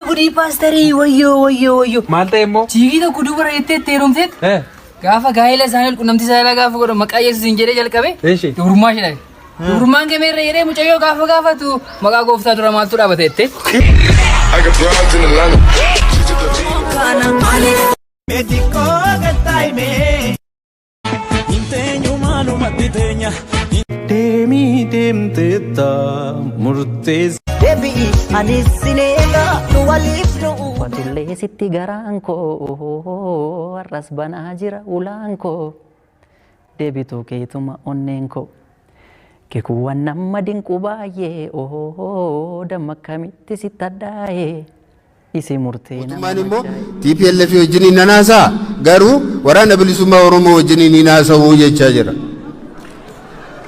Kudi pastari wayyo. Malta immoo. Chiigita kudu bara itti teerumteet. Gaafa gaa'ela isaanii qunnamti isaa gaafa godhu maqaa Yesuusiin jedhee jalqabe. Durummaa shidha. Durummaan kemeerra jedhee mucayyoo gaafa gaafatu maqaa gooftaa dura maaltu dhaabate jettee. Metiko gataime Intenyo manu matitenya Demi demteta murtes Debi anisinega nuwalifnu Watille sitti garanko arras banajira ulanko Debitu keetuma onnenko Kekuwan nama dinku baay'ee damma kamitti sittadaaye isi murteena Tumanimmo TPLF wajjin nanaasa garuu waraana bilisummaa Oromoo wajjin ninaasa'uu jechaa jira.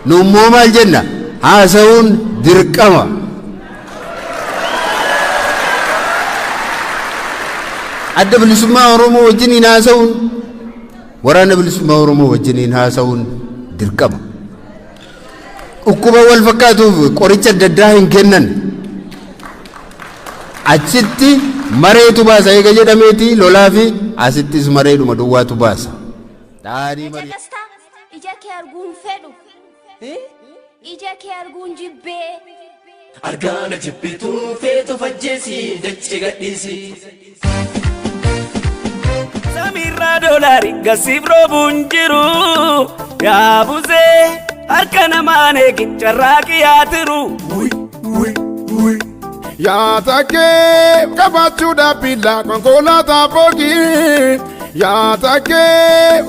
Nummoo maal jenna haasa'uun dirqama. Adda bilisummaa Oromoo wajjin ninaasa'uun waraana bilisummaa Oromoo wajjin haasa'uun dirqama. Dhukkuba wal fakkaatuuf qoricha adda addaa hin kennan. Achitti mareetu baasa eega jedhameeti lolaa fi asittis mareedhuma duwwaatu baasa. Ija kee arguun fedhu. Ija kee arguun jibbee. Argaana jibbitu feetu fajjeesi dachi gadhiisi Samirraa doolaari gasiif roobuun jiru yaa buzee harka namaan eegin carraaqi yaatiru Yaatake kabachuudha billa konkolaataa foogii Yaatake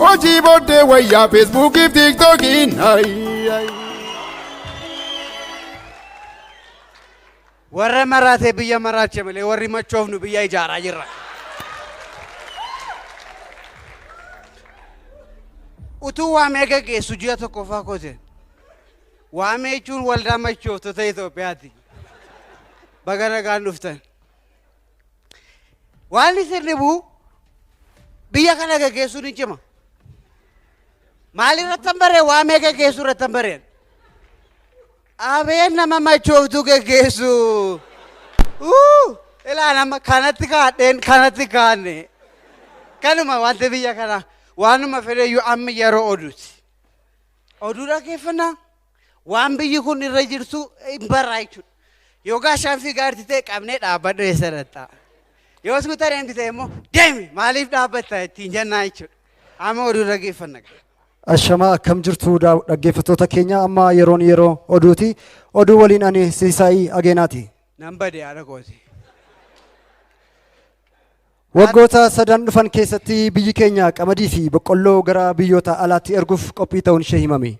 hojii booddee wayyaa feesbuukii fi tiiktookiin Warra maraatee biyya maraache malee warri machoofnu biyya ijaaraa jirra. Utuu waamee gaggeessu ji'a tokko fa'aa kote. Waamee jechuun waldaa machooftota Itoophiyaati. Baga nagaan dhuftan. Waan isin dhibuu biyya kana gaggeessuun hin cima. Maalirratti hin baree waamee gaggeessuu irratti hin bareen. Abeen nama machooftu gaggeessu. Ilaa nama kanatti kaadheen kanatti kaanne. Kanuma wanti biyya kana waanuma fedheyyuu amma yeroo oduuti. Oduu dhaggeeffannaa waan biyyi kun irra jirtu hin barraa jechuudha. Yogaa shanfii gaarti ta'e qabnee dhaabbadhu eessarratti. Yoos guutareen ta'e immoo deemi maaliif dhaabbatta ittiin jennaa jechuudha. Amma oduu dhaggeeffanna. Ashama akkam jirtu dhaggeeffattoota keenya amma yeroo oduuti. Oduu waliin ani Siisaayii Ageenaati. Nan bade haadha kooti. Waggoota sadan dhufan keessatti biyyi keenya qamadii fi boqqolloo gara biyyoota alaatti erguuf qophii ta'uun ishee himame.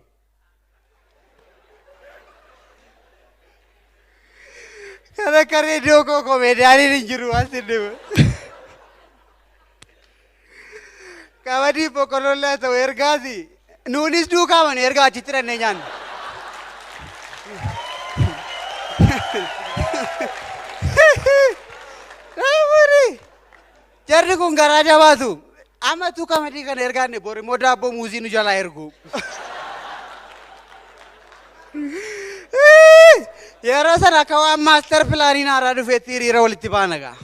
Kana ka reediyoo koo koomeediyaaniin hin jiru waan sin dhibu. Qamadii boqqolloo ta'u ergaasi. Nuunis duukaa mani ergaa achitti dhannee nyaanna. Jarri kun garaa jabaatu. Amma tu qamadii kana ergaanne bor immoo daabboo muuzii nu jalaa ergu. Yeroo sana akka waan maaster pilaaniin haaraa dhufeetti hiriira walitti baana gaa.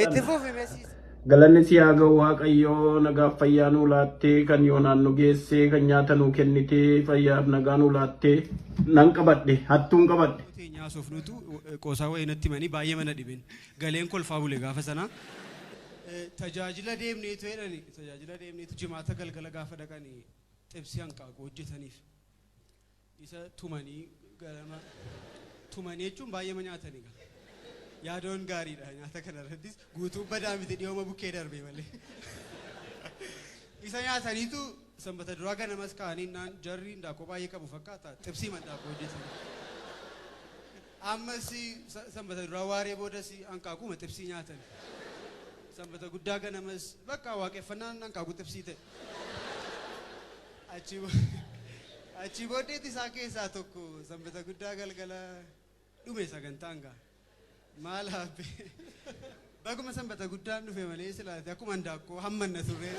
Itti fufi mesiisa. Galanni si haa ga'u Waaqayyoo nagaaf fayyaa nuu laattee kan yoonaan nu geessee kan nyaata nuu kennitee fayyaaf nagaa nuu laattee nan qabadhe hattuun qabadhe. Nyaasofnutu qoosaa wayii natti himanii baay'ee mana dhibeen galeen kolfaa bule gaafa sana tajaajila deemneetu jedhani tajaajila deemneetu jimaata galgala gaafa dhaqanii xibsii hanqaaquu hojjetaniif isa tumanii galama tumanii jechuun baay'ee nyaatanii yaadoon gaariidha nyaata kanarrattis guutuu badaa miti dhiyooma bukkee darbee malee isa nyaataniitu sanbata duraa ganamas kaanii naan jarri ndaaqoo baay'ee qabu fakkaata xibsii mandhaaqoo hojjetanii ammas sanbata duraa waaree boodas hanqaaquma xibsii nyaatan sanbata guddaa ganamas bakka waaqeffannaan hanqaaquu xibsii ta'e achi booddeetti isaa keessaa tokko sanbata guddaa galgala dhume sagantaan gaa maal haabbe baguma sanbata guddaan dhufe malee silaate akkuma handaaqqoo hammanna turre.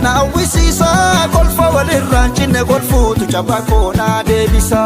Nawwisiisa kolfa walirraan cinne kolfuutu cabaa koonaa deebisa.